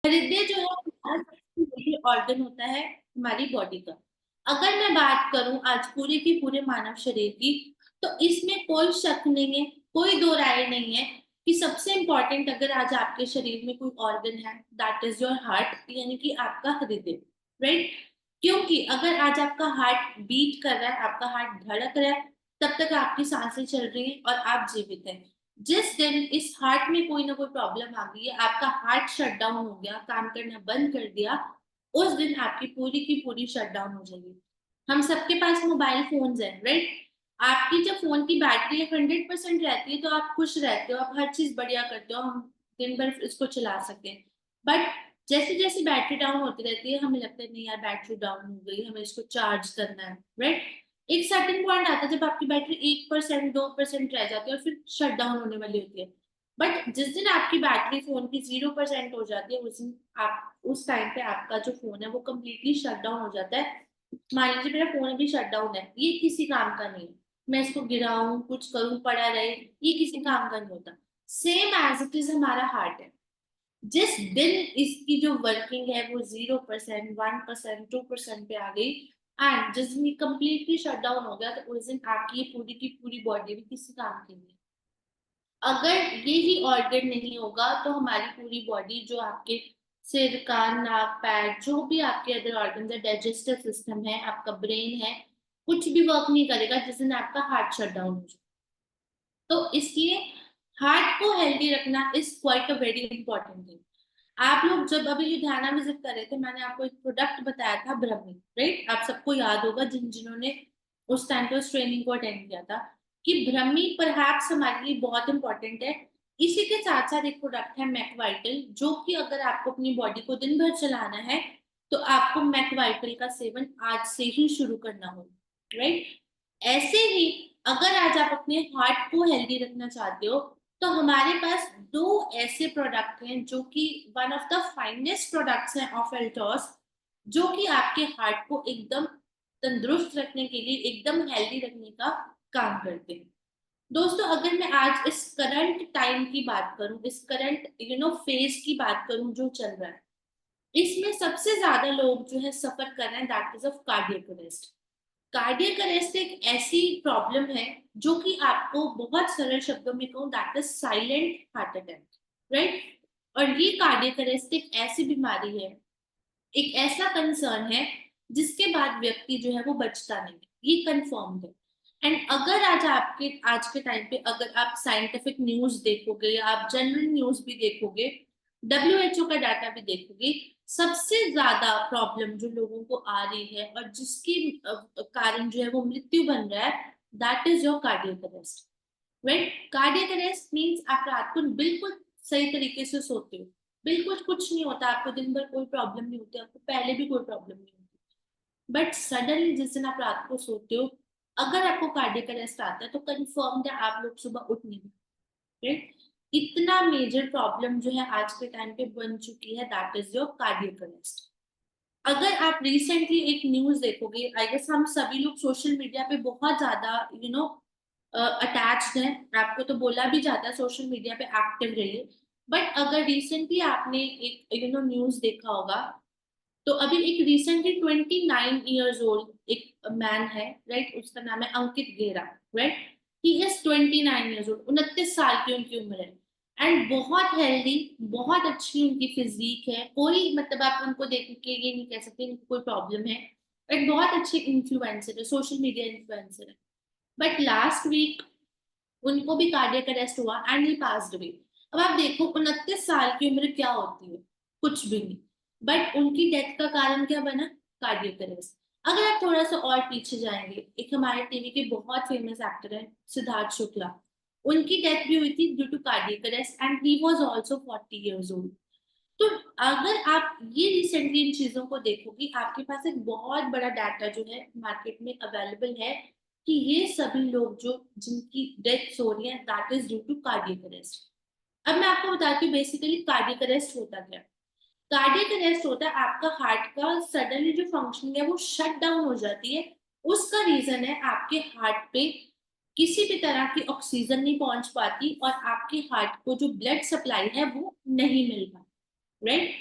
हृदय जो है हमारा सबसे बड़ी ऑर्गन होता है हमारी बॉडी का। अगर मैं बात करूं आज पूरे की पूरे मानव शरीर की, तो इसमें कोई शक नहीं है, कोई दो राय नहीं है कि सबसे इंपॉर्टेंट अगर आज आपके शरीर में कोई ऑर्गन है, दैट इज योर हार्ट, यानी कि आपका हृदय। राइट? क्योंकि अगर आज आपका हार्ट बीट कर रहा है, आपका हार्ट धड़क रहा है, तब तक आपकी सांसें चल रही हैं और आप जीवित हैं। जिस दिन इस हार्ट में कोई ना कोई प्रॉब्लम आ गई है, आपका हार्ट शट डाउन हो गया, काम करना बंद कर दिया, उस दिन आपकी पूरी की पूरी शट डाउन हो जाएगी। हम सबके पास मोबाइल फोन्स है, राइट? आपकी जब फोन की बैटरी 100% रहती है तो आप खुश रहते हो, आप हर चीज बढ़िया करते हो, हम दिन भर इसको चला सकते हैं। बट जैसे जैसे बैटरी डाउन होती रहती है, हमें लगता है नहीं यार बैटरी डाउन हो गई, हमें इसको चार्ज करना है। राइट? एक सर्टेन पॉइंट आता है जब आपकी बैटरी 1% 2% रह जाती है और फिर शट डाउन होने वाली होती है। बट जिस दिन आपकी बैटरी फोन की 0% हो जाती है, उस दिन आप उस टाइम पे आपका जो फोन है वो कम्प्लीटली शट डाउन हो जाता है। मान लीजिए मेरा फोन अभी शट डाउन है, ये किसी काम का नहीं है, मैं इसको गिराऊं कुछ करूं पड़ा रहे, ये किसी काम का नहीं होता। सेम एज इट इज हमारा हार्ट है। जिस दिन इसकी जो वर्किंग है वो 0% 1% 2% पे आ गई, एंड जिस दिन कंप्लीटली शट डाउन हो गया, तो उस दिन आपकी ये पूरी की पूरी बॉडी भी किसी काम की नहीं है। अगर ये ही ऑर्गन नहीं होगा तो हमारी पूरी बॉडी, जो आपके सिर कान नाक पैर, जो भी आपके अदर ऑर्गन है, डाइजेस्टिव सिस्टम है, आपका ब्रेन है, कुछ भी वर्क नहीं करेगा जिस दिन आपका हार्ट शट डाउन हो जाए। तो इसलिए हार्ट को हेल्दी रखना is quite a very important thing. आप लोग जब अभी लुधियाना विजिट कर रहे थे, मैंने आपको एक प्रोडक्ट बताया था, ब्रह्मी। राइट? आप सबको याद होगा जिन्होंने उस टाइम पे उस ट्रेनिंग को अटेंड किया था, कि ब्रह्मी परहैप्स हमारे लिए बहुत इंपॉर्टेंट है। इसी के साथ साथ एक प्रोडक्ट है मैकवाइटल, जो कि अगर आपको अपनी बॉडी को दिन भर चलाना है तो आपको मैकवाइटल का सेवन आज से ही शुरू करना होगा। राइट? ऐसे ही अगर आज आप अपने हार्ट को हेल्दी रखना चाहते हो, तो हमारे पास दो ऐसे प्रोडक्ट हैं जो कि one of the finest products हैं ऑफ एल्टॉस, जो कि आपके हार्ट को एकदम तंदुरुस्त रखने के लिए, एकदम हेल्दी रखने का काम करते हैं। दोस्तों, अगर मैं आज इस करंट टाइम की बात करूं, इस करंट फेज की बात करूं जो चल रहा है, इसमें सबसे ज्यादा लोग जो है सफर कर रहे हैं, that is of cardiac arrest. Cardiac arrest एक ऐसी प्रॉब्लम है जो कि आपको बहुत सरल शब्दों में कहूँ, that is silent heart attack. Right? और ये कार्डियक अरेस्ट एक ऐसी बीमारी है, एक ऐसा कंसर्न है जिसके बाद व्यक्ति जो है वो बचता नहीं है, ये कंफर्म्ड है। एंड अगर आज के टाइम पे अगर आप साइंटिफिक न्यूज देखोगे या आप जनरल न्यूज भी देखोगे, WHO का डाटा भी देखोगे, सबसे ज्यादा प्रॉब्लम जो लोगों को आ रही है और जिसके कारण जो है वो मृत्यु बन रहा है, that is your cardiac arrest. Right? Cardiac arrest means आप रात को बिल्कुल सही तरीके से सोते हो, बिल्कुल कुछ नहीं होता आपको, दिन भर कोई प्रॉब्लम नहीं होती आपको, पहले भी कोई प्रॉब्लम नहीं होती, बट सडनली जिस दिन आप रात को सोते हो, अगर आपको कार्डियक अरेस्ट आता है तो कंफर्म है आप लोग सुबह उठ नहीं। राइट? इतना मेजर प्रॉब्लम जो है आज के टाइम पे बन चुकी है, that is your cardiac arrest. अगर आप रिसेंटली एक न्यूज देखोगे, आई गेस हम सभी लोग सोशल मीडिया पे बहुत ज्यादा अटैच्ड हैं, आपको तो बोला भी जाता है सोशल मीडिया पे एक्टिव रहिए। बट अगर रिसेंटली आपने एक न्यूज देखा होगा, तो अभी एक रिसेंटली 29 ओल्ड एक मैन है, राइट? उसका नाम है अंकित गेरा। राइट? ही इज 29 ओल्ड, 29 साल की उनकी उम्र है। एंड बहुत हेल्दी, बहुत अच्छी उनकी फिजिक है, कोई मतलब आप उनको देख के ये नहीं कह सकते इनको कोई प्रॉब्लम है। बट बहुत अच्छे इन्फ्लुएंसर है, सोशल मीडिया इन्फ्लुएंसर है। बट लास्ट वीक उनको भी कार्डियक अरेस्ट हुआ एंड ही पास्ड अवे। अब आप देखो 29 साल की उम्र क्या होती है, कुछ भी नहीं। बट उनकी डेथ का कारण क्या बना? Cardiac arrest. अगर आप थोड़ा सा और पीछे जाएंगे, एक हमारे टीवी के बहुत फेमस एक्टर है सिद्धार्थ शुक्ला, उनकी डेथ भी हुई थी due to cardiac arrest and he was also 40 years old. तो अगर आप ये रिसेंटली इन चीजों को देखोगे, आपके पास एक बहुत बड़ा डाटा जो है मार्केट में अवेलेबल है, कि ये सभी लोग जो जिनकी डेथ हो रही है, that is due to cardiac arrest. अब मैं आपको बताती हूँ बेसिकली कार्डियक अरेस्ट होता क्या। कार्डियक अरेस्ट होता है आपका हार्ट का सडनली जो फंक्शनिंग है वो शट डाउन हो जाती है। उसका रीजन है आपके हार्ट पे किसी भी तरह की ऑक्सीजन नहीं पहुंच पाती और आपके हार्ट को जो ब्लड सप्लाई है वो नहीं मिल पाती। राइट?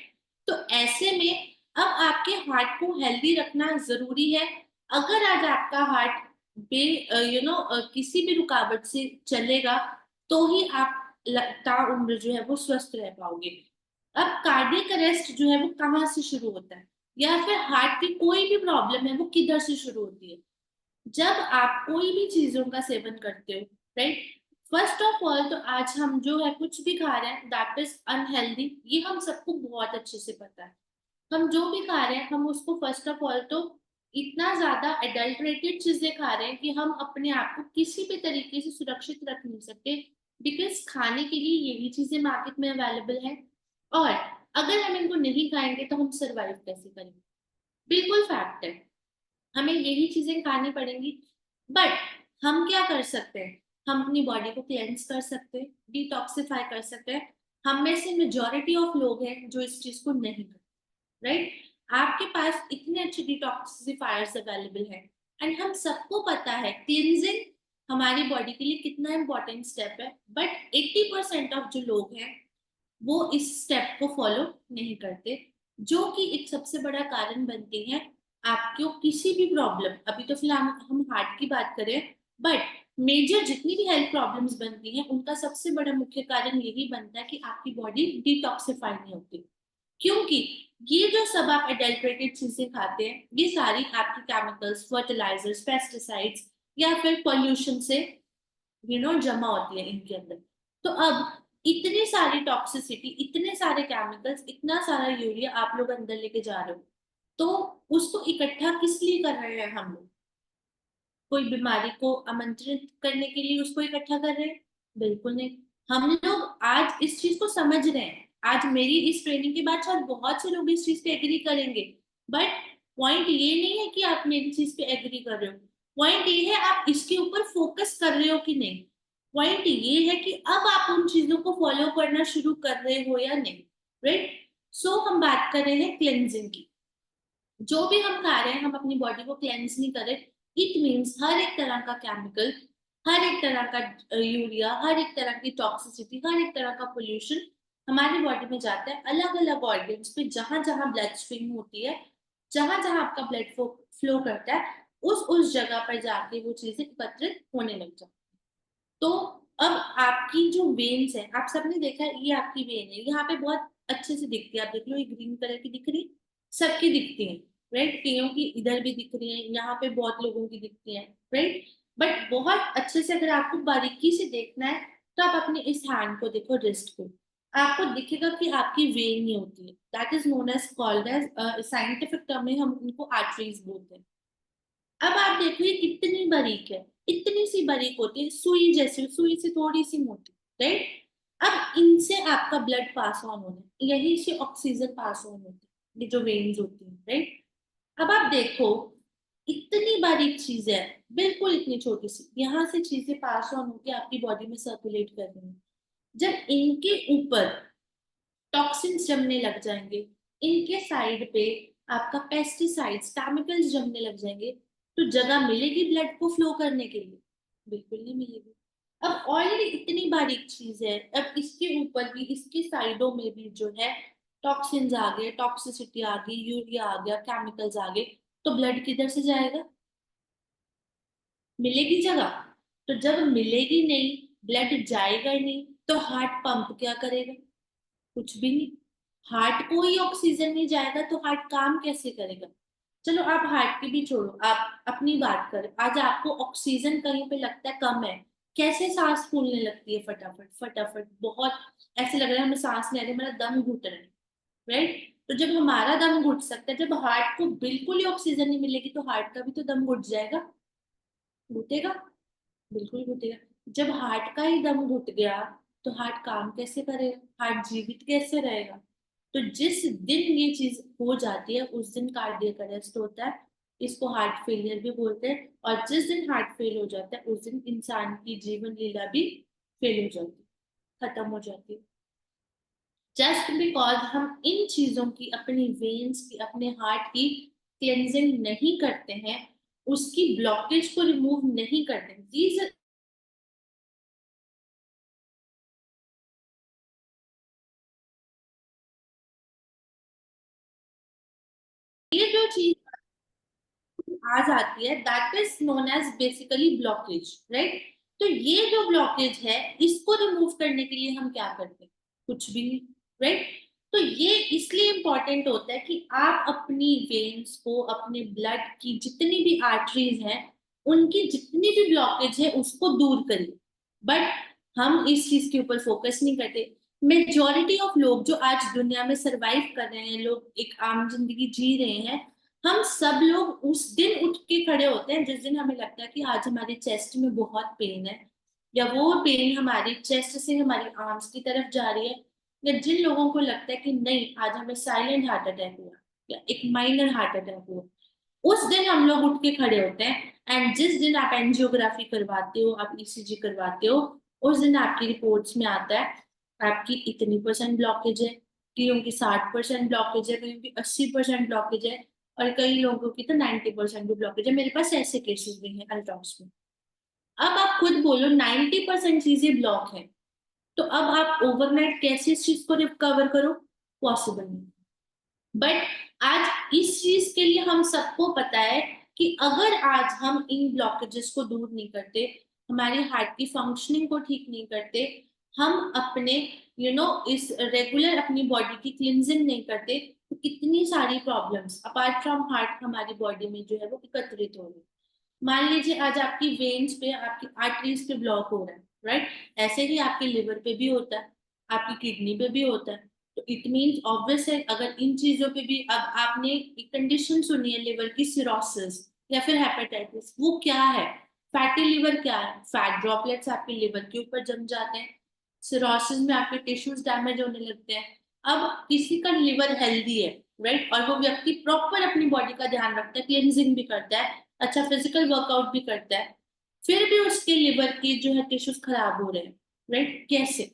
ऐसे में अब आपके हार्ट को हेल्दी रखना जरूरी है। अगर आज आपका हार्ट बे किसी भी रुकावट से चलेगा तो ही आप उम्र जो है वो स्वस्थ रह पाओगे। अब कार्डियक अरेस्ट जो है वो कहाँ से शुरू होता है, या फिर हार्ट की कोई भी प्रॉब्लम है वो किधर से शुरू होती है? जब आप कोई भी चीजों का सेवन करते हो, राइट? फर्स्ट ऑफ ऑल तो आज हम जो है कुछ भी खा रहे हैं दैट इज अनहेल्दी, ये हम सबको बहुत अच्छे से पता है। हम जो भी खा रहे हैं हम उसको फर्स्ट ऑफ ऑल तो इतना ज्यादा एडल्ट्रेटेड चीजें खा रहे हैं कि हम अपने आप को किसी भी तरीके से सुरक्षित रख नहीं सकते, बिकॉज खाने के लिए यही चीजें मार्केट में अवेलेबल है। और अगर हम इनको नहीं खाएंगे तो हम सरवाइव कैसे करेंगे? बिल्कुल फैक्ट है, हमें यही चीजें खानी पड़ेंगी। बट हम क्या कर सकते हैं? हम अपनी बॉडी को क्लेंस कर सकते हैं, डिटॉक्सिफाई कर सकते हैं। हम में से मेजोरिटी ऑफ लोग हैं जो इस चीज को नहीं करते, राइट? आपके पास इतने अच्छे डिटॉक्सिफायर्स अवेलेबल हैं, एंड हम सबको पता है क्लींजिंग हमारी बॉडी के लिए कितना इंपॉर्टेंट स्टेप है। बट 80% ऑफ जो लोग हैं वो इस स्टेप को फॉलो नहीं करते, जो कि एक सबसे बड़ा कारण बनती है आपको किसी भी प्रॉब्लम। अभी तो फिलहाल हम हार्ट की बात करें, बट मेजर जितनी भी हेल्थ प्रॉब्लम्स बनती हैं उनका सबसे बड़ा मुख्य कारण यही बनता है कि आपकी बॉडी डिटॉक्सिफाई नहीं होती। क्योंकि ये जो सब आप एडल्ट्रेटेड चीजें खाते हैं ये सारी आपकी केमिकल्स, फर्टिलाइजर्स, पेस्टिसाइड्स या फिर पॉल्यूशन से जमा होती है इनके अंदर। तो अब इतनी सारी टॉक्सिसिटी, इतने सारे केमिकल्स, इतना सारा यूरिया आप लोग अंदर लेके जा रहे हो, तो उसको इकट्ठा किस लिए कर रहे हैं हम लोग? कोई बीमारी को आमंत्रित करने के लिए उसको इकट्ठा कर रहे हैं? बिल्कुल नहीं। हम लोग आज इस चीज को समझ रहे हैं, आज मेरी इस ट्रेनिंग के बाद शायद बहुत से लोग इस चीज पे एग्री करेंगे। बट पॉइंट ये नहीं है कि आप मेरी चीज पे एग्री कर रहे हो, पॉइंट ये है आप इसके ऊपर फोकस कर रहे हो कि नहीं। पॉइंट ये है कि अब आप उन चीजों को फॉलो करना शुरू कर रहे हो या नहीं, राइट? सो हम बात कर रहे हैं क्लेंजिंग की। जो भी हम खा रहे हैं हम अपनी बॉडी को क्लेंस नहीं कर रहे। इट मीन्स हर एक तरह का केमिकल, हर एक तरह का यूरिया, हर एक तरह की टॉक्सिसिटी, हर एक तरह का पोल्यूशन हमारी बॉडी में जाता है अलग अलग ऑर्गन्स पे, जहां जहां ब्लड स्ट्रीम होती है, जहां जहां आपका ब्लड फ्लो करता है, उस जगह पर जाके वो चीजें एकत्रित होने लग जाती है। तो अब आपकी जो वेन्स है, आप सबने देखा है ये आपकी वेन है, यहाँ पे बहुत अच्छे से दिखती है, आप देख लो ये ग्रीन कलर की दिख रही है, सबकी दिखती है, राइट? कईयों की इधर भी दिख रही है, यहाँ पे बहुत लोगों की दिखती है, राइट? बट बहुत अच्छे से अगर आपको बारीकी से देखना है तो आप अपने इस हैंड को देखो, रिस्ट को, आपको दिखेगा कि आपकी वेन ही होती है, that is known as called as, scientific term में हम उनको आर्टरीज बोलते हैं। अब आप देखो ये कितनी बारीक है, इतनी सी बारीक होती है, सुई जैसी, सुई से थोड़ी सी मोटी, राइट? अब इनसे आपका ब्लड पास ऑन होना है, यही से ऑक्सीजन पास ऑन होती है, ये जो वेन्स होती है, राइट? अब आप देखो इतनी बारीक चीज है, बिल्कुल इतनी छोटी सी, यहाँ से चीजें पास ऑन होकर आपकी बॉडी में सर्कुलेट कर रही हैं। जब इनके ऊपर टॉक्सिन्स जमने लग जाएंगे, इनके साइड पे आपका पेस्टिसाइड्स, केमिकल्स जमने लग जाएंगे, तो जगह मिलेगी ब्लड को फ्लो करने के लिए? बिल्कुल नहीं मिलेगी। अब ऑलरेडी इतनी बारीक चीज है, अब इसके ऊपर भी, इसके साइडों में भी जो है टॉक्सिन्स आ गए, टॉक्सिसिटी आ गई, यूरिया आ गया, केमिकल्स आ गए, तो ब्लड किधर से जाएगा? मिलेगी जगह? तो जब मिलेगी नहीं, ब्लड जाएगा ही नहीं, तो हार्ट पंप क्या करेगा? कुछ भी नहीं। हार्ट को ही ऑक्सीजन नहीं जाएगा तो हार्ट काम कैसे करेगा? चलो आप हार्ट की भी छोड़ो, आप अपनी बात करें, आज आपको ऑक्सीजन कहीं पे लगता है कम है, कैसे सांस फूलने लगती है? फटाफट फटाफट, बहुत ऐसे लग रहा है हमें सांस ले रहे, मेरा दम घुट रहा है, राइट? तो जब हमारा दम घुट सकता है, जब हार्ट को बिल्कुल ही ऑक्सीजन नहीं मिलेगी तो हार्ट का भी तो दम घुट जाएगा, घुटेगा? बिल्कुल घुटेगा। जब हार्ट का ही दम घुट गया तो हार्ट काम कैसे करेगा, हार्ट जीवित कैसे रहेगा? तो जिस दिन ये चीज हो जाती है उस दिन कार्डियक अरेस्ट होता है, इसको हार्ट फेलियर भी बोलते हैं। और जिस दिन हार्ट फेल हो जाता है उस दिन इंसान की जीवन लीला भी फेल हो जाती है, खत्म हो जाती है। जस्ट बिकॉज हम इन चीजों की, अपनी वेन्स की, अपने हार्ट की क्लेंजिंग नहीं करते हैं, उसकी ब्लॉकेज को रिमूव नहीं करते हैं, चीज आ जाती है, that is known as basically blockage, right. तो ये जो ब्लॉकेज है, इसको रिमूव करने के लिए हम क्या करते हैं? कुछ भी नहीं, राइट। तो ये इसलिए इंपॉर्टेंट होता है कि आप अपनी वेन्स को, अपने ब्लड की जितनी भी आर्टरीज हैं, उनकी जितनी भी ब्लॉकेज है उसको दूर करिए। बट हम इस चीज के ऊपर फोकस नहीं करते। मेजोरिटी ऑफ लोग जो आज दुनिया में सरवाइव कर रहे हैं, लोग एक आम जिंदगी जी रहे हैं, हम सब लोग उस दिन उठ के खड़े होते हैं जिस दिन हमें लगता है कि आज हमारे चेस्ट में बहुत पेन है, या वो पेन हमारी चेस्ट से हमारी आर्म्स की तरफ जा रही है, या जिन लोगों को लगता है कि नहीं आज हमें साइलेंट हार्ट अटैक हुआ या एक माइनर हार्ट अटैक हुआ, उस दिन हम लोग उठ के खड़े होते हैं। एंड जिस दिन आप एंजियोग्राफी करवाते हो, आप ईसीजी करवाते हो, उस दिन आपकी रिपोर्ट्स में आता है आपकी इतनी परसेंट ब्लॉकेज है, कईयों की 60% ब्लॉकेज है, कईयों की 80% ब्लॉकेज है, और कई लोगों की तो 90% भी ब्लॉकेज है। मेरे पास ऐसे केसेस भी हैं अल्ट्रास में। अब आप खुद बोलो 90% चीजें ब्लॉक है, तो अब आप ओवरनाइट कैसे इस चीज को रिकवर करो? पॉसिबल नहीं। बट आज इस चीज के लिए हम सबको पता है कि अगर आज हम इन ब्लॉकेजेस को दूर नहीं करते, हमारी हार्ट की फंक्शनिंग को ठीक नहीं करते, हम अपने इस रेगुलर अपनी बॉडी की क्लिनजिंग नहीं करते, तो कितनी सारी प्रॉब्लम्स अपार्ट फ्रॉम हार्ट हमारी बॉडी में जो है वो एकत्रित हो रही है। मान लीजिए आज आपकी वेन्स पे, आपकी आर्टरीज पे ब्लॉक हो रहा है, राइट। ऐसे ही आपके लिवर पे भी होता है, आपकी किडनी पे भी होता है। तो इट मीन्स ऑब्वियस है, अगर इन चीजों पे भी, अब आपने एक कंडीशन सुनी है लिवर की, सिरोसिस या फिर हेपेटाइटिस, वो क्या है? फैटी लिवर क्या है? फैट ड्रॉपलेट्स आपके लिवर के ऊपर जम जाते हैं, सिरोसिस में आपके टिश्यूज डैमेज होने लगते हैं। अब किसी का लिवर हेल्दी है, राइट, और वो व्यक्ति प्रॉपर अपनी बॉडी का ध्यान रखता है, क्लिनजिंग भी करता है, अच्छा फिजिकल वर्कआउट भी करता है, फिर भी उसके लिवर के जो है टिश्यूज खराब हो रहे हैं, राइट। कैसे?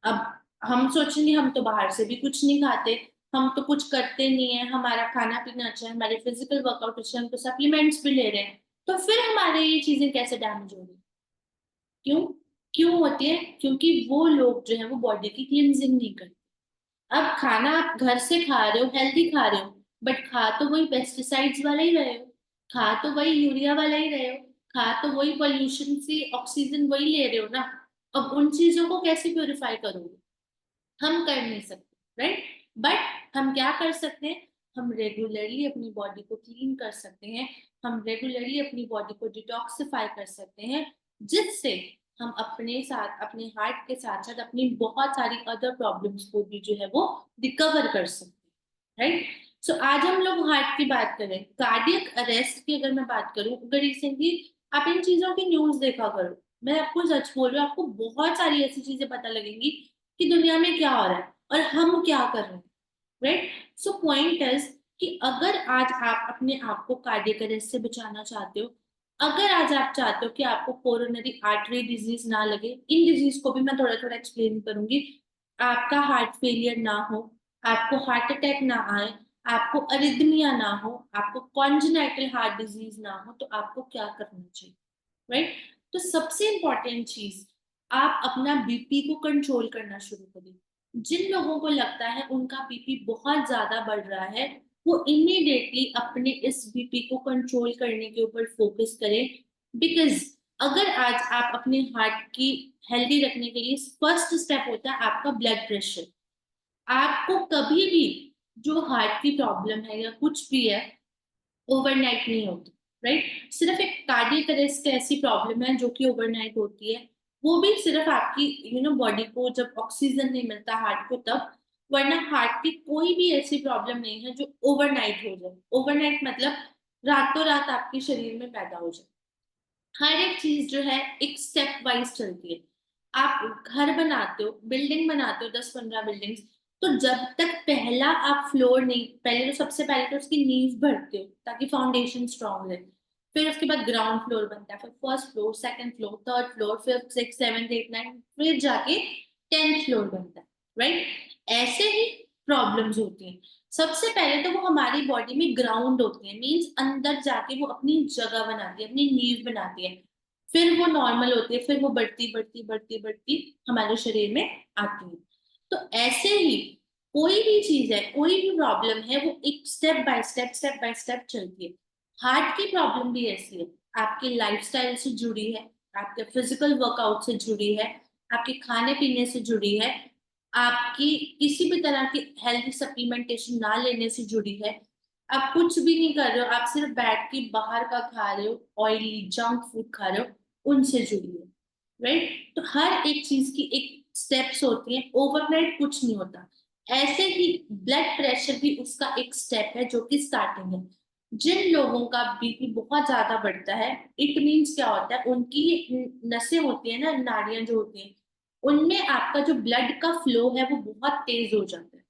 अब हम सोचेंगे हम तो बाहर से भी कुछ नहीं खाते, हम तो कुछ करते नहीं है, हमारा खाना पीना अच्छा है, हमारे फिजिकल वर्कआउट अच्छे, हम तो सप्लीमेंट्स भी ले रहे हैं, तो फिर हमारे ये चीजें कैसे डैमेज हो रही? क्यों? क्यों होती है? क्योंकि वो लोग जो है वो बॉडी की क्लींजिंग नहीं करते। अब खाना आप घर से खा रहे हो, हेल्दी खा रहे हो, बट खा तो वही पेस्टिसाइड्स वाला ही रहे हो, खा तो वही यूरिया वाला ही रहे हो, खा तो वही पोल्यूशन से ऑक्सीजन वही ले रहे हो ना। अब उन चीजों को कैसे प्योरीफाई करोगे? हम कर नहीं सकते, राइट। बट हम क्या कर सकते हैं? हम रेगुलरली अपनी बॉडी को क्लीन कर सकते हैं, हम रेगुलरली अपनी बॉडी को डिटॉक्सिफाई कर सकते हैं, जिससे हम अपने साथ, अपने हार्ट के साथ साथ अपनी बहुत सारी अदर प्रॉब्लम्स को भी जो है वो रिकवर कर सकते हैं, राइट। सो आज हम लोग हार्ट की बात करें, कार्डियक अरेस्ट की अगर मैं बात करूं, अगर रिसेंटली आप इन चीजों की न्यूज देखा करो, मैं आपको सच बोल रही हूँ, आपको बहुत सारी ऐसी चीजें पता लगेंगी कि दुनिया में क्या हो रहा है और हम क्या कर रहे हैं, राइट। सो पॉइंट इज कि अगर आज आप अपने आप को कार्डियक अरेस्ट से बचाना चाहते हो, अगर आज आप चाहते हो कि आपको कोरोनरी आर्टरी डिजीज ना लगे, इन डिजीज को भी मैं थोड़ा थोड़ा एक्सप्लेन करूंगी, आपका हार्ट फेलियर ना हो, आपको हार्ट अटैक ना आए, आपको अरिथमिया ना हो, आपको कॉन्जेनाइटल हार्ट डिजीज ना हो, तो आपको क्या करना चाहिए, राइट। तो सबसे इंपॉर्टेंट चीज, आप अपना बीपी को कंट्रोल करना शुरू करें। जिन लोगों को लगता है उनका बीपी बहुत ज्यादा बढ़ रहा है, वो इमीडिएटली अपने इस बीपी को कंट्रोल करने के ऊपर फोकस करें। बिकॉज अगर आज आप अपने हार्ट की हेल्दी रखने के लिए, फर्स्ट स्टेप होता है आपका ब्लड प्रेशर। आपको कभी भी जो हार्ट की प्रॉब्लम है या कुछ भी है, ओवरनाइट नहीं होती, राइट। सिर्फ एक कार्डियक अरेस्ट ऐसी प्रॉब्लम है जो कि ओवरनाइट होती है, वो भी सिर्फ आपकी बॉडी को जब ऑक्सीजन नहीं मिलता हार्ट को तब, वरना हार्ट की कोई भी ऐसी प्रॉब्लम नहीं है जो ओवरनाइट हो जाए। ओवरनाइट मतलब रातों रात आपके शरीर में पैदा हो जाए। हर एक चीज जो है एक स्टेप वाइज चलती है। आप घर बनाते हो, बिल्डिंग बनाते हो, 10-15 बिल्डिंग्स, तो जब तक पहला आप फ्लोर नहीं, पहले तो सबसे पहले तो उसकी नींव भरते हो ताकि फाउंडेशन स्ट्रांग रहे, फिर उसके बाद ग्राउंड फ्लोर बनता है, फिर first floor, second floor, third floor, fifth, six, seven, eight, nine, फिर जाके 10th फ्लोर बनता है, राइट। ऐसे ही प्रॉब्लम्स होती हैं। सबसे पहले तो वो हमारी बॉडी में ग्राउंड होती है, मींस अंदर जाके वो अपनी जगह बनाती है, अपनी नींव बनाती है, फिर वो नॉर्मल होती है, फिर वो बढ़ती बढ़ती बढ़ती बढ़ती हमारे शरीर में आती है। तो ऐसे ही कोई भी चीज है, कोई भी प्रॉब्लम है, वो एक स्टेप बाय स्टेप चलती है। हार्ट की प्रॉब्लम भी ऐसी है, आपके लाइफस्टाइल से जुड़ी है, आपके फिजिकल वर्कआउट से जुड़ी है, आपके खाने पीने से जुड़ी है, आपकी किसी भी तरह की हेल्थ सप्लीमेंटेशन ना लेने से जुड़ी है। आप कुछ भी नहीं कर रहे हो, आप सिर्फ बैठ के बाहर का खा रहे हो, ऑयली जंक फूड खा रहे हो, उनसे जुड़ी है। राइट? तो हर एक चीज की एक स्टेप्स होती हैं, ओवरनाइट कुछ नहीं होता। ऐसे ही ब्लड प्रेशर भी उसका एक स्टेप है जो कि स्टार्टिंग है। जिन लोगों का बीपी बहुत ज्यादा बढ़ता है, इट मीन्स क्या होता है, उनकी नसें होती है ना, नाड़ियां जो होती हैं, उनमें आपका जो ब्लड का फ्लो है वो बहुत तेज हो जाता है।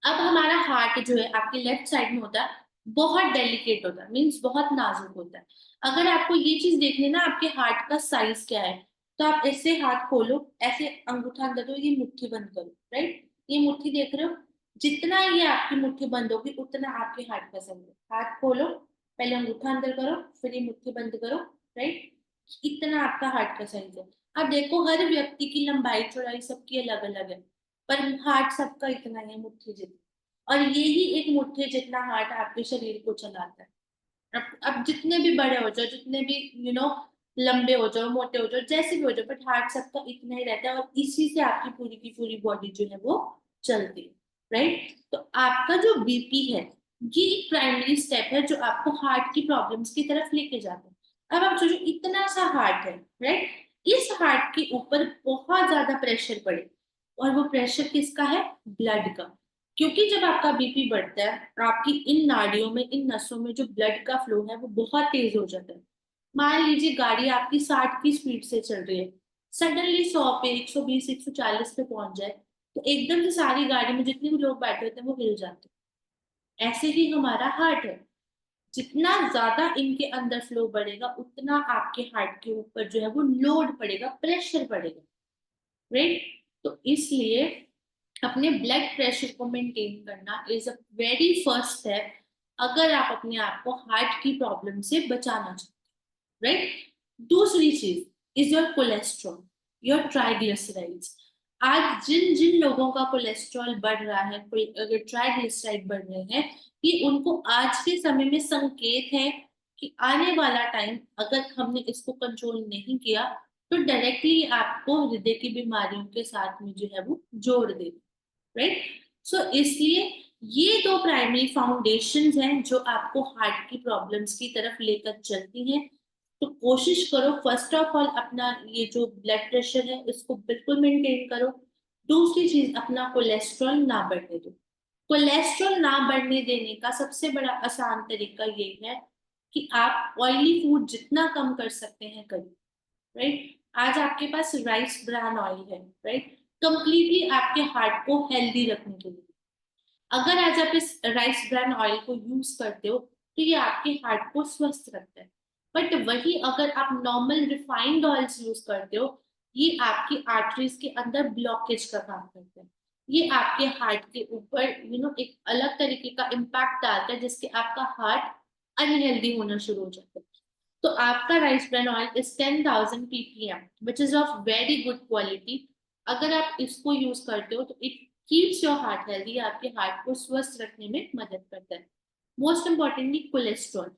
अब हमारा हार्ट जो है आपके लेफ्ट साइड में होता है, बहुत डेलिकेट होता है, मीन्स बहुत नाजुक होता है। अगर आपको ये चीज देखनी है ना आपके हार्ट का साइज क्या है, तो आप ऐसे हाथ खोलो, ऐसे अंगूठा अंदर दो, ये मुट्ठी बंद करो। राइट? ये मुट्ठी देख रहे हो, जितना ये आपकी मुट्ठी बंद होगी उतना आपके हार्ट का साइज है। हाथ खोलो, पहले अंगूठा अंदर करो, फिर ये मुट्ठी बंद करो। राइट? इतना आपका हार्ट का साइज है। अब देखो, हर व्यक्ति की लंबाई चौड़ाई सबकी अलग अलग है, पर हार्ट सबका इतना ही है, मुट्ठी जितना। और यही एक मुट्ठी जितना हार्ट आपके शरीर को चलाता है। अब जितने भी बड़े हो जाओ, जितने भी लंबे हो जाओ, मोटे हो जाओ, जैसे भी हो जाओ, बट हार्ट सबका इतना ही रहता है, और इसी से आपकी पूरी की पूरी बॉडी जो है वो चलती है। राइट? तो आपका जो बीपी है, ये एक प्राइमरी स्टेप है जो आपको हार्ट की प्रॉब्लम्स की तरफ लेके जाता है। अब आप सोचो, इतना सा हार्ट है, राइट, इस हार्ट के ऊपर बहुत ज्यादा प्रेशर पड़े, और वो प्रेशर किसका है? ब्लड का। क्योंकि जब आपका बीपी बढ़ता है, आपकी इन नाड़ियों में, इन नसों में जो ब्लड का फ्लो है वो बहुत तेज हो जाता है। मान लीजिए गाड़ी आपकी 60 की स्पीड से चल रही है, सडनली 100 पे, 120, 140 पे पहुंच जाए, तो एकदम से सारी गाड़ी में जितने भी लोग बैठे होते हैं वो हिल जाते हैं। ऐसे ही हमारा हार्ट है, जितना ज्यादा इनके अंदर फ्लो बढ़ेगा, उतना आपके हार्ट के ऊपर जो है वो लोड पड़ेगा, प्रेशर पड़ेगा। राइट? तो इसलिए अपने ब्लड प्रेशर को मेंटेन करना is a very first step, अगर आप अपने आप को हार्ट की प्रॉब्लम से बचाना चाहते। राइट? दूसरी चीज is your cholesterol, your triglycerides. आज जिन जिन लोगों का कोलेस्ट्रॉल बढ़ रहा है, अगर ट्राइग्लिसराइड बढ़ रहे हैं, ये उनको आज के समय में संकेत है कि आने वाला टाइम, अगर हमने इसको कंट्रोल नहीं किया, तो डायरेक्टली आपको हृदय की बीमारियों के साथ में जो है वो जोड़ देगा। राइट? सो इसलिए ये दो प्राइमरी फाउंडेशंस हैं जो आपको हार्ट की प्रॉब्लम्स की तरफ लेकर चलती हैं। तो कोशिश करो, फर्स्ट ऑफ ऑल अपना ये जो ब्लड प्रेशर है इसको बिल्कुल मेंटेन करो। दूसरी चीज, अपना कोलेस्ट्रॉल ना बढ़ने दो। कोलेस्ट्रॉल ना बढ़ने देने का सबसे बड़ा आसान तरीका ये है कि आप ऑयली फूड जितना कम कर सकते हैं करिए। राइट? आज आपके पास राइस ब्रान ऑयल है, राइट, कंप्लीटली आपके हार्ट को हेल्दी रखने के लिए। अगर आज आप इस राइस ब्रान ऑयल को यूज करते हो, तो ये आपके हार्ट को स्वस्थ रखता है। बट वही अगर आप नॉर्मल रिफाइंड ऑयल्स यूज करते हो, ये आपकी आर्टरीज के अंदर ब्लॉकेज का काम करते हैं। ये आपके हार्ट के ऊपर एक अलग तरीके का इम्पैक्ट डालता है, जिससे आपका हार्ट अनहेल्दी होना शुरू हो जाता है। तो आपका rice bran oil is 10,000 ppm, which is of very good quality. अगर आप इसको यूज करते हो तो it keeps your heart healthy, आपके हार्ट को स्वस्थ रखने में मदद करता है। Most importantly cholesterol.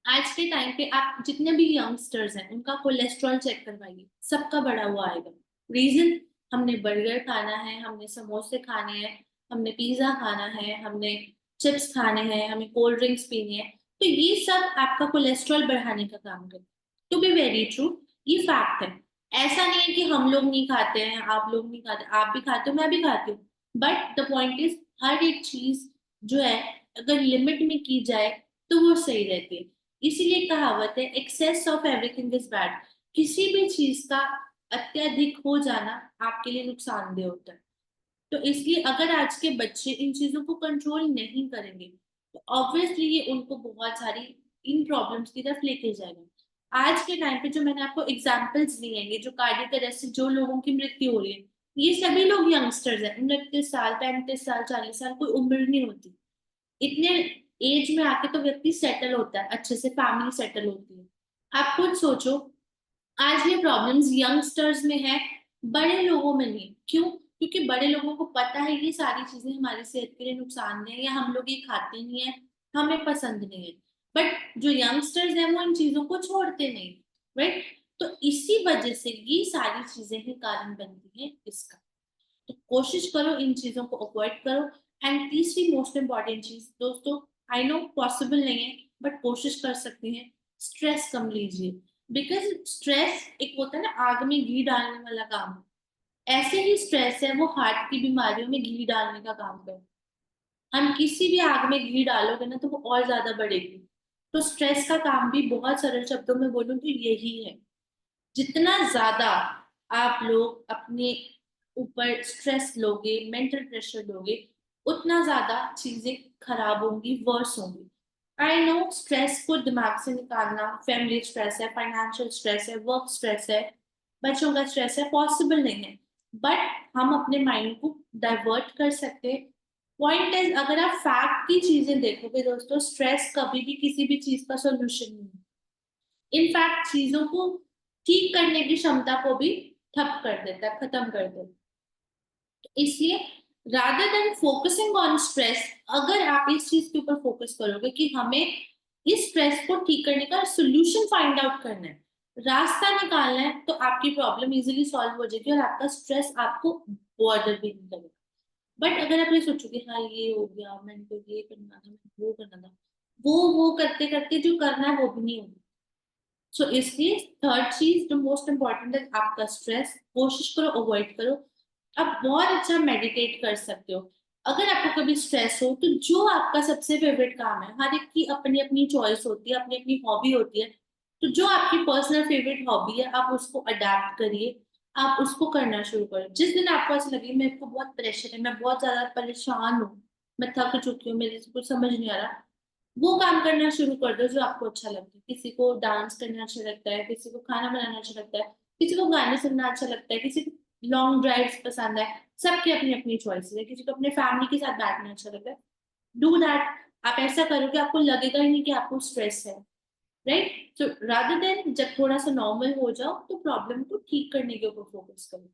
आज के टाइम पे आप जितने भी यंगस्टर्स हैं उनका कोलेस्ट्रॉल चेक करवाइए, सबका बढ़ा हुआ आएगा। रीजन, हमने बर्गर खाना है, हमने समोसे खाने हैं, हमने पिज्जा खाना है, हमने चिप्स खाने हैं, हमें कोल्ड ड्रिंक्स पीनी है। तो ये सब आपका कोलेस्ट्रॉल बढ़ाने का काम करता है। टू बी वेरी ट्रू, ये फैक्ट है। ऐसा नहीं है कि हम लोग नहीं खाते हैं, आप लोग नहीं खाते, आप भी खाते हो, मैं भी खाती हूँ। बट द पॉइंट इज, हर एक चीज जो है अगर लिमिट में की जाए तो वो सही रहती है। इसीलिए कहावत है, excess of everything is bad. किसी भी चीज का अत्यधिक हो जाना आपके लिए नुकसानदेह होता है। तो इसलिए अगर आज के बच्चे इन चीजों को कंट्रोल नहीं करेंगे, तो ऑब्वियसली ये उनको बहुत सारी इन प्रॉब्लम्स की तरफ लेके जाएगा। आज के टाइम पे जो मैंने आपको एग्जांपल्स दिए हैं, ये जो कार्डियक अरेस्ट से जो लोगों की मृत्यु हो रही है, ये सभी लोग यंगस्टर्स हैं, 29 साल, 35 साल, 40 साल, कोई उम्र नहीं होती। इतने एज में आके तो व्यक्ति सेटल होता है, अच्छे से फैमिली सेटल होती है। आप खुद सोचो, आज ये प्रॉब्लम्स यंगस्टर्स में है, बड़े लोगों में नहीं। क्यों? क्योंकि बड़े लोगों को पता है ये सारी चीजें हमारी सेहत के लिए नुकसानदेह है, या हम लोग ये खाते नहीं है, हमें पसंद नहीं है। बट जो यंगस्टर्स हैं वो इन चीजों को छोड़ते नहीं, राइट? तो इसी वजह से ये सारी चीजें ही कारण बनती है इसका। तो कोशिश करो इन चीजों को अवॉइड करो। एंड तीसरी मोस्ट इंपॉर्टेंट चीज दोस्तों, आई नो पॉसिबल नहीं है बट कोशिश कर सकते हैं, स्ट्रेस कम लीजिए। बिकॉज स्ट्रेस एक होता है ना आग में घी डालने वाला काम, ऐसे ही स्ट्रेस है वो हार्ट की बीमारियों में घी डालने का काम करता है। हम किसी भी आग में घी डालोगे ना तो वो और ज्यादा बढ़ेगी। तो स्ट्रेस का काम भी बहुत सरल शब्दों में बोलूं तो यही है, जितना ज्यादा आप लोग अपने ऊपर स्ट्रेस लोगे, मेंटल प्रेशर लोगे, उतना ज्यादा चीजें खराब होंगी, वर्स होंगी। आई नो स्ट्रेस को दिमाग से निकालना, फैमिली स्ट्रेस है, फाइनेंशियल स्ट्रेस है, वर्क स्ट्रेस है, बच्चों का स्ट्रेस है, पॉसिबल नहीं है। बट हम अपने माइंड को डाइवर्ट कर सकते हैं। पॉइंट इज, अगर आप फैक्ट की चीजें देखोगे दोस्तों, स्ट्रेस कभी भी किसी भी चीज का सोल्यूशन नहीं है। इनफैक्ट चीजों को ठीक करने की क्षमता को भी ठप कर देता है, खत्म कर देता है। तो इसलिए rather than focusing on stress, अगर आप इस चीज के ऊपर फोकस करोगे कि हमें इस स्ट्रेस को ठीक करने का सोल्यूशन फाइंड आउट करना है, रास्ता निकालना है, तो आपकी प्रॉब्लम इजीली सॉल्व हो जाएगी और आपका स्ट्रेस आपको बॉर्डर भी नहीं करेगा। बट अगर आप ये सोचोगे हाँ ये हो गया, मैंने तो ये करना था, मैंने वो करना था, वो करते करते जो करना है वो भी नहीं होगा। सो इसलिए थर्ड चीज जो मोस्ट इम्पोर्टेंट है, आपका स्ट्रेस कोशिश करो अवॉइड करो। आप बहुत अच्छा मेडिटेट कर सकते हो। अगर आपको कभी स्ट्रेस हो तो जो आपका सबसे फेवरेट काम है, हर एक की अपनी अपनी चॉइस होती है, अपनी अपनी हॉबी होती है, तो जो आपकी पर्सनल फेवरेट हॉबी है आप उसको अडेप्ट करिए, आप उसको करना शुरू करो। जिस दिन आपको ऐसा लगे मेरे को बहुत प्रेशर है, मैं बहुत ज्यादा परेशान हूँ, मैं थक चुकी हूँ, मेरे से कुछ समझ नहीं आ रहा, वो काम करना शुरू कर दो जो आपको अच्छा लगता है। किसी को डांस करना अच्छा लगता है, किसी को खाना बनाना अच्छा लगता है, किसी को गाने सुनना अच्छा लगता है, किसी को लॉन्ग ड्राइव्स पसंद है। सबकी अपनी अपनी चॉइसेस है। किसी को अपने फैमिली के साथ बैठना अच्छा लगता है, डू दैट। आप ऐसा करोगे आपको लगेगा ही नहीं कि आपको स्ट्रेस है, राइट? सो रादर देन जब थोड़ा सा नॉर्मल हो जाओ तो प्रॉब्लम को ठीक करने के ऊपर फोकस करो।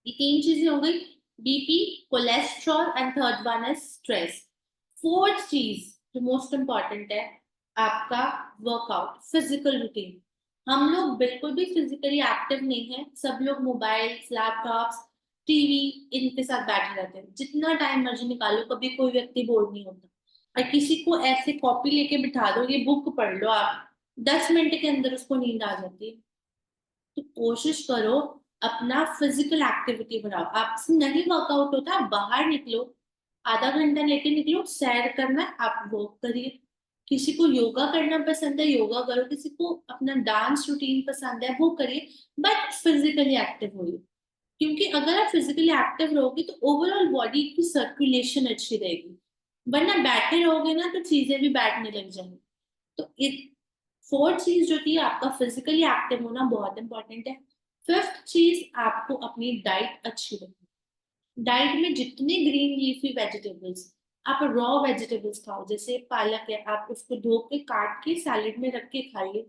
ये तीन चीजें हो गई, BP, cholesterol and third one है स्ट्रेस। फोर्थ चीज जो मोस्ट इंपॉर्टेंट है, आपका वर्कआउट, फिजिकल रूटीन। हम लोग बिल्कुल भी फिजिकली एक्टिव नहीं है, सब लोग मोबाइल, लैपटॉप्स, टीवी इनके साथ बैठे रहते हैं। जितना टाइम मर्जी निकालो कभी कोई व्यक्ति बोर नहीं होता। और किसी को ऐसे कॉपी लेके बिठा दो ये बुक पढ़ लो आप, 10 मिनट के अंदर उसको नींद आ जाती है। तो कोशिश करो अपना फिजिकल एक्टिविटी बढ़ाओ। आपसे नहीं वर्कआउट होता आप बाहर निकलो, आधा घंटा लेके निकलो, सैर करना है, आप वॉक करिए। किसी को योगा करना पसंद है योगा करो, किसी को अपना डांस रूटीन पसंद है वो करिए, बट फिजिकली एक्टिव होइए। क्योंकि अगर आप फिजिकली एक्टिव रहोगे तो ओवरऑल बॉडी की सर्कुलेशन अच्छी रहेगी। वरना बैठे रहोगे ना तो चीजें भी बैठने लग जाएंगी। तो फोर्थ चीज जो थी आपका फिजिकली एक्टिव होना बहुत इंपॉर्टेंट है। फिफ्थ चीज आपको अपनी डाइट अच्छी रखनी। डाइट में जितने ग्रीन लीफी वेजिटेबल्स, आप रॉ वेजिटेबल्स खाओ, जैसे पालक है आप उसको धो के काट के सैलेड में रख के खाइए।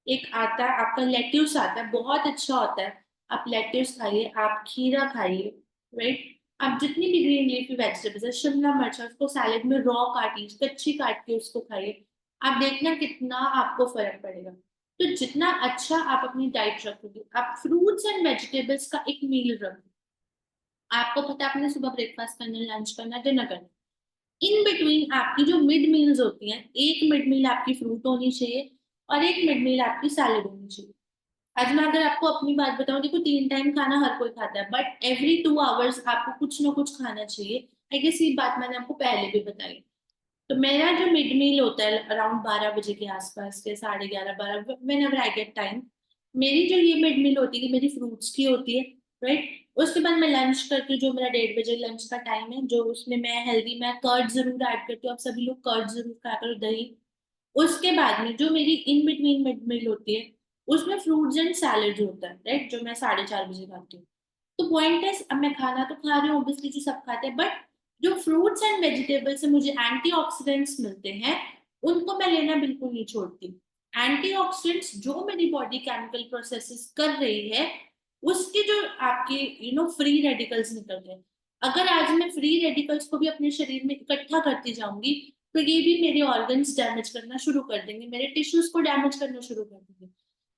एक आता है आपका लेट्यूस आता है, बहुत अच्छा होता है, आप लेट्यूस खाइए, आप खीरा खाइए, राइट? आप जितनी भी ग्रीन लीफी वेजिटेबल्स है, शिमला मिर्च है, उसको सैलेड में रॉ काटिए, कच्ची काट के उसको खाइए। आप देखना कितना आपको फर्क पड़ेगा। तो जितना अच्छा आप अपनी डाइट रखोगे, आप फ्रूट्स एंड वेजिटेबल्स का एक मील रखो। आपको पता है आपने सुबह ब्रेकफास्ट करना, लंच करना, डिनर करना, इन बिटवीन आपकी जो मिड मील्स होती हैं, एक मिड मील आपकी फ्रूट होनी चाहिए और एक मिड मील आपकी सैलेड होनी चाहिए। आज मैं अगर आपको अपनी बात बताऊं, देखो 3 टाइम खाना हर कोई खाता है, बट एवरी 2 आवर्स आपको कुछ ना कुछ खाना चाहिए। आई गेस ये बात मैंने आपको पहले भी बताई। तो मेरा जो मिड मील होता है अराउंड 12 बजे के आसपास के, 11:30 12, when ever I get time, मेरी जो ये मिड मील होती है मेरी फ्रूट्स की होती है, राइट? उसके बाद मैं लंच करती हूँ, जो मेरा 1:30 बजे लंच का टाइम है, जो उसमें मैं हेल्दी, मैं कर्ड जरूर ऐड करती हूँ, आप सभी लोग कर्ड जरूर खाया करो, दही। उसके बाद में जो मेरी इन बिटवीन मिड मील होती है उसमें फ्रूट्स एंड सैलेड होता है, राइट, जो मैं 4:30 बजे खाती हूँ। तो पॉइंट है, अब मैं खाना तो खा रही हूँ ऑब्वियसली, जो सब खाते हैं, बट जो फ्रूट्स एंड वेजिटेबल्स से मुझे एंटीऑक्सीडेंट्स मिलते हैं उनको मैं लेना बिल्कुल नहीं छोड़ती। एंटीऑक्सीडेंट्स जो मेरी बॉडी केमिकल प्रोसेसेस कर रही है उसके जो आपके फ्री रेडिकल्स निकलते हैं, अगर आज मैं फ्री रेडिकल्स को भी अपने शरीर में इकट्ठा करती जाऊंगी, तो ये भी मेरे ऑर्गन्स डैमेज करना शुरू कर देंगे, मेरे टिश्यूज को डैमेज करना शुरू कर देंगे।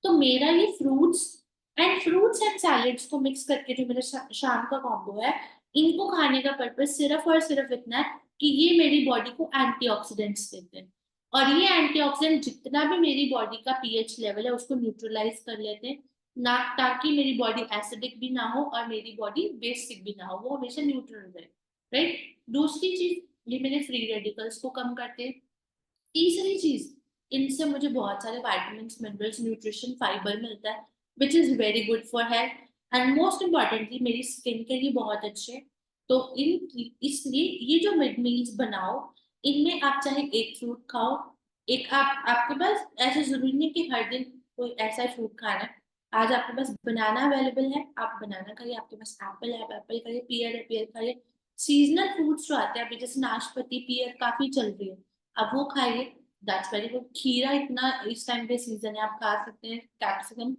तो मेरा ये फ्रूट्स एंड सैलेड्स को मिक्स करके जो मेरा शाम का कॉम्बो है, इनको खाने का पर्पज सिर्फ और सिर्फ इतना है कि ये मेरी बॉडी को एंटीऑक्सीडेंट्स देते हैं, और ये एंटीऑक्सीडेंट जितना भी मेरी बॉडी का पीएच लेवल है उसको न्यूट्रलाइज कर लेते हैं, ना ताकि मेरी बॉडी एसिडिक भी ना हो और मेरी बॉडी बेसिक भी ना हो, वो हमेशा न्यूट्रल रहे। राइट। दूसरी चीज, ये मेरे फ्री रेडिकल्स को कम करते हैं। तीसरी चीज, इनसे मुझे बहुत सारे विटामिन मिनरल्स न्यूट्रिशन फाइबर मिलता है, which is very good for health and most importantly मेरी स्किन के लिए बहुत अच्छे हैं। तो इसलिए ये जो मिड मील्स बनाओ, इनमें आप चाहे एक फ्रूट खाओ, एक आपके पास ऐसे जरूरी नहीं कि हर दिन कोई ऐसा फ्रूट खाना है। आज आपके पास बनाना अवेलेबल है, आप बनाना खाइए, आपके पास एप्पल है आप एप्पल खाइए, पियर है पियर खाइए। सीजनल फ्रूट्स जो आते हैं अभी, जैसे नाशपाती पियर काफी चल रही है, अब वो खाइए, दैट्स वेरी गुड। खीरा इतना इस टाइम पे सीजन है, आप खा सकते हैं, कैप्सिकम।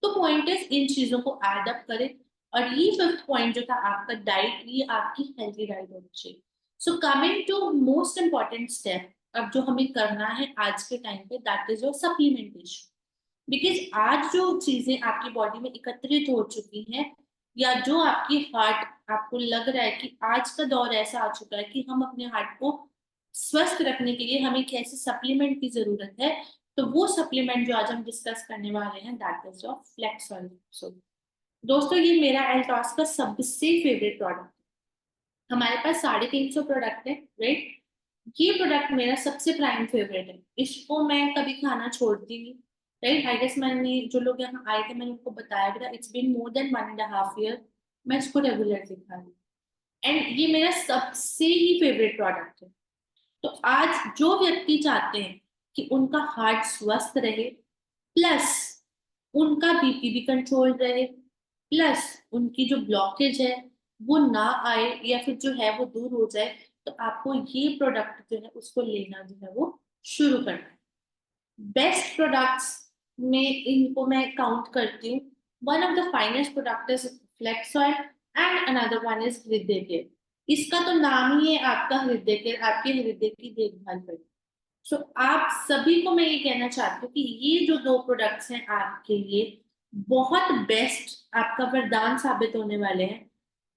तो पॉइंट इज इन चीजों को एड अप करें। और ये फिफ्थ पॉइंट जो था आपका डाइट, ये आपकी हेल्थी डाइट होनी चाहिए। So coming to most important step, अब जो हमें करना है आज के टाइम पे, that is your supplementation. Because आज जो चीजें आपकी बॉडी में एकत्रित हो चुकी हैं, या जो आपकी हार्ट, आपको लग रहा है कि आज का दौर ऐसा आ चुका है कि हम अपने हार्ट को स्वस्थ रखने के लिए हमें कैसे सप्लीमेंट की जरूरत है, तो वो सप्लीमेंट जो आज हम डिस्कस करने वाले हैं, that is of flax oil. So दोस्तों, ये मेरा एल्टॉस का सबसे फेवरेट प्रोडक्ट। हमारे पास 350 प्रोडक्ट है, राइट। ये प्रोडक्ट मेरा सबसे प्राइम फेवरेट है, इसको मैं कभी खाना छोड़ती नहीं। राइट, आई गेस मैंने, जो लोग यहाँ आए थे मैंने उनको बताया भी था, it's been more than 1.5 year मैं इसको रेगुलरली खा रही हूँ, एंड ये मेरा सबसे ही फेवरेट प्रोडक्ट है। तो आज जो व्यक्ति चाहते हैं कि उनका हार्ट स्वस्थ रहे, प्लस उनका बीपी भी कंट्रोल रहे, प्लस उनकी जो ब्लॉकेज है वो ना आए, या फिर जो है वो दूर हो जाए, तो आपको ये प्रोडक्ट जो है उसको लेना जो है वो शुरू करना है। बेस्ट प्रोडक्ट्स में इनको मैं काउंट करती हूँ। One of the finest product is flax oil, and another one is Hriday care. इसका तो नाम ही है आपका हृदय केयर, आपके हृदय की देखभाल करें। सो आप सभी को मैं ये कहना चाहती हूँ कि ये जो दो प्रोडक्ट्स हैं आपके लिए बहुत बेस्ट, आपका वरदान साबित होने वाले हैं।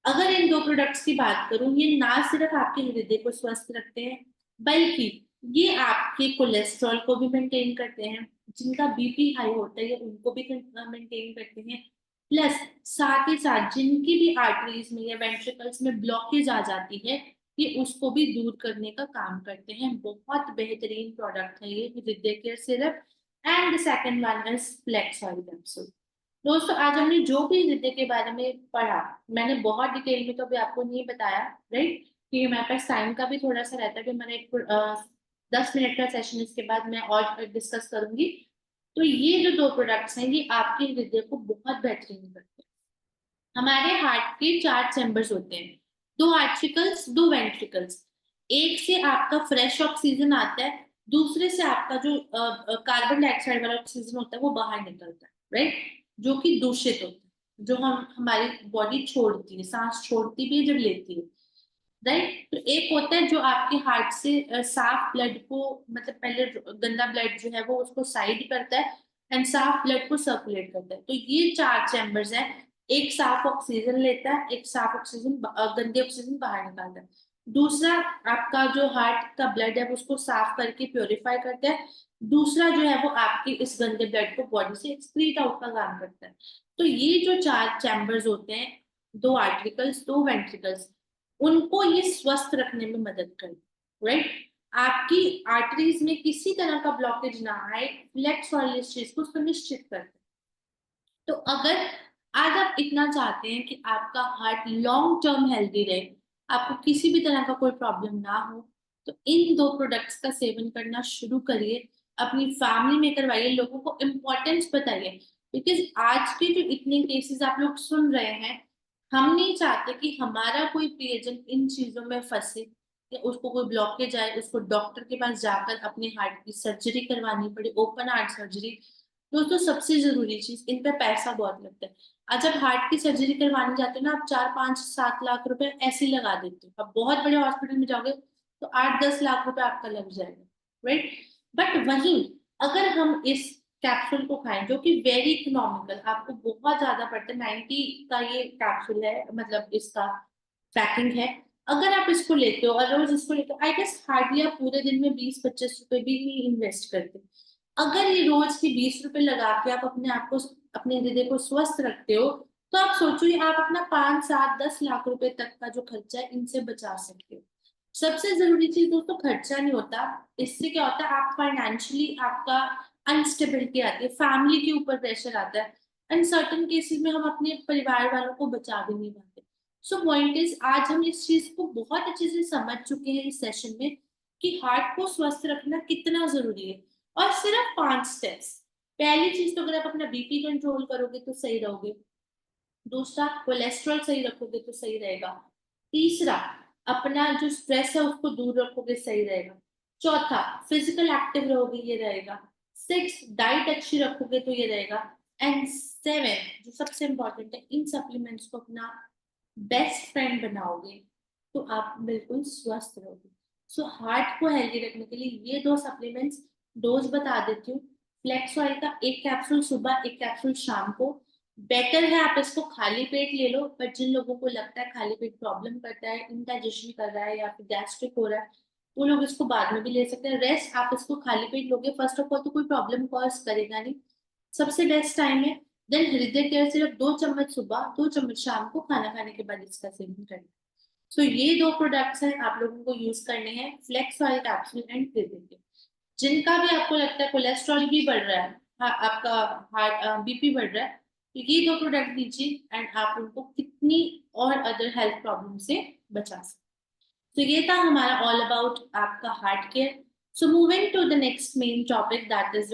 अगर इन दो प्रोडक्ट्स की बात करूं, ये ना सिर्फ आपके हृदय को स्वस्थ रखते हैं, बल्कि ये आपके कोलेस्ट्रॉल को भी मेंटेन करते हैं, जिनका बीपी हाई होता है उनको भी मेंटेन करते हैं, प्लस साथ ही साथ जिनकी भी आर्टरीज में या वेंट्रिकल्स में ब्लॉकेज आ जाती है, ये उसको भी दूर करने का काम करते हैं। बहुत बेहतरीन प्रोडक्ट है ये Hriday care syrup. And the second one is flax oil capsule. दोस्तों, आज हमने जो भी हृदय के बारे में पढ़ा, मैंने बहुत डिटेल में तो अभी आपको नहीं बताया, राइट, क्योंकि हमारे पास टाइम का भी थोड़ा सा रहता है कि हमारा एक 10 मिनट का सेशन, इसके बाद मैं और डिस्कस करूंगी। तो ये जो दो प्रोडक्ट्स हैं, ये आपके हृदय को बहुत बेहतरीन करते हैं। हमारे हार्ट के 4 चैम्बर्स होते हैं, 2 आर्ट्रिकल्स 2 वेंट्रिकल्स। एक से आपका फ्रेश ऑक्सीजन आता है, दूसरे से आपका जो कार्बन डाइऑक्साइड वाला ऑक्सीजन होता है वो बाहर निकलता है, राइट, जो कि दूषित होता है, जो हम हमारी बॉडी छोड़ती है, सांस छोड़ती भी है जब लेती है, राइट। तो एक होता है जो आपके हार्ट से साफ ब्लड को, मतलब पहले गंदा ब्लड जो है वो उसको साइड करता है, एंड साफ ब्लड को सर्कुलेट करता है। तो ये 4 चैम्बर्स हैं, एक साफ ऑक्सीजन लेता है, एक साफ ऑक्सीजन गंदे ऑक्सीजन बाहर निकालता है। दूसरा, आपका जो हार्ट का ब्लड है वो उसको साफ करके प्योरीफाई करता है। दूसरा जो है वो आपके इस गंदे ब्लड को बॉडी से एक्सक्रीट आउट का काम करता है। तो ये जो 4 चैम्बर्स होते हैं, 2 आर्टिकल्स 2 वेंट्रिकल्स, उनको ये स्वस्थ रखने में मदद करे, राइट। आपकी आर्टरीज में किसी तरह का ब्लॉकेज ना आए, फ्लेक्स ऑयल इस चीज को सुनिश्चित करते हैं। तो अगर आज आप इतना चाहते हैं कि आपका हार्ट लॉन्ग टर्म हेल्दी रहे, आपको किसी भी तरह का कोई प्रॉब्लम ना हो, तो इन दो प्रोडक्ट्स का सेवन करना शुरू करिए, अपनी फैमिली में करवाइए, लोगों को इम्पोर्टेंस बताइए। बिकॉज आज के जो इतने केसेस आप लोग सुन रहे हैं, हम नहीं चाहते कि हमारा कोई प्रियजन इन चीजों में फंसे, या उसको कोई ब्लॉकेज आए, उसको डॉक्टर के पास जाकर अपने हार्ट की सर्जरी करवानी पड़े, ओपन हार्ट सर्जरी। दोस्तों सबसे जरूरी चीज, इन पे पैसा बहुत लगता है। आज जब हार्ट की सर्जरी करवाने जाते हो ना, आप 4 5 7 लाख रुपए ऐसे ही लगा देते हो। अब बहुत बड़े हॉस्पिटल में जाओगे तो 8 10 लाख रुपए आपका लग जाएगा, राइट। बट वहीं अगर हम इस कैप्सूल को खाएं, जो कि वेरी इकोनॉमिकल, आपको बहुत ज्यादा पड़ता है, 90 का ये कैप्सूल है, मतलब इसका पैकिंग है। अगर आप इसको लेते हो और रोज इसको लेते हो, आई गेस हार्डली आप पूरे दिन में 20 25 रुपए भी नहीं इन्वेस्ट करते। अगर ये रोज के 20 रुपए लगा के आप अपने आप को, अपने हृदय को स्वस्थ रखते हो, तो आप सोचो ये आप अपना 5 7 10 लाख रुपए तक का जो खर्चा है इनसे बचा सकते हो। सबसे जरूरी चीज दोस्तों खर्चा नहीं होता। इससे क्या होता है, आप फाइनेंशियली आपका अनस्टेबिलिटी आती है, फैमिली के ऊपर प्रेशर आता है, एंड सर्टेन केसेस में हम अपने परिवार वालों को बचा भी नहीं पाते। सो पॉइंट इज, आज हम इस चीज को बहुत अच्छे से समझ चुके हैं इस सेशन में कि हार्ट को स्वस्थ रखना कितना जरूरी है। और सिर्फ 5 स्टेप्स। पहली चीज तो, अगर आप अपना बीपी कंट्रोल करोगे तो सही रहोगे। दूसरा, कोलेस्ट्रॉल सही रखोगे तो सही रहेगा। तीसरा, अपना जो स्ट्रेस है उसको दूर रखोगे, सही रहेगा। चौथा, फिजिकल एक्टिव रहोगे, ये रहेगा। सिक्स, डाइट अच्छी रखोगे तो ये रहेगा। एंड सेवन, जो सबसे इंपॉर्टेंट है, इन सप्लीमेंट्स को अपना बेस्ट फ्रेंड बनाओगे तो आप बिल्कुल स्वस्थ रहोगे। सो हार्ट को हेल्दी रखने के लिए ये 2 सप्लीमेंट्स डोज बता देती हूँ। फ्लेक्स ऑयल का 1 कैप्सूल सुबह, 1 कैप्सूल शाम को। बेटर है आप इसको खाली पेट ले लो, पर जिन लोगों को लगता है खाली पेट प्रॉब्लम करता है, इंडाइजेशन कर रहा है या फिर गैस्ट्रिक हो रहा है, वो लोग इसको बाद में भी ले सकते हैं। रेस्ट आप इसको खाली पेट लोगे, फर्स्ट ऑफ ऑल तो कोई प्रॉब्लम कॉज करेगा नहीं, सबसे बेस्ट टाइम है। देन हृदय केयर सिर्फ 2 चम्मच सुबह, 2 चम्मच शाम को खाना खाने के बाद इसका सेवन करें। सो ये 2 प्रोडक्ट्स हैं, आप लोगों को यूज करने हैं, फ्लेक्स ऑयल कैप्सूल एंड हृदय केयर। जिनका भी आपको लगता है कोलेस्ट्रॉल भी बढ़ रहा है, आपका हार्ट बीपी बढ़ रहा है, तो ये 2 प्रोडक्ट दीजिए एंड आप उनको कितनी और अदर हेल्थ प्रॉब्लम से बचा सकते। तो ये था हमारा ऑल अबाउट आपका heart care. So moving to the next main topic, that is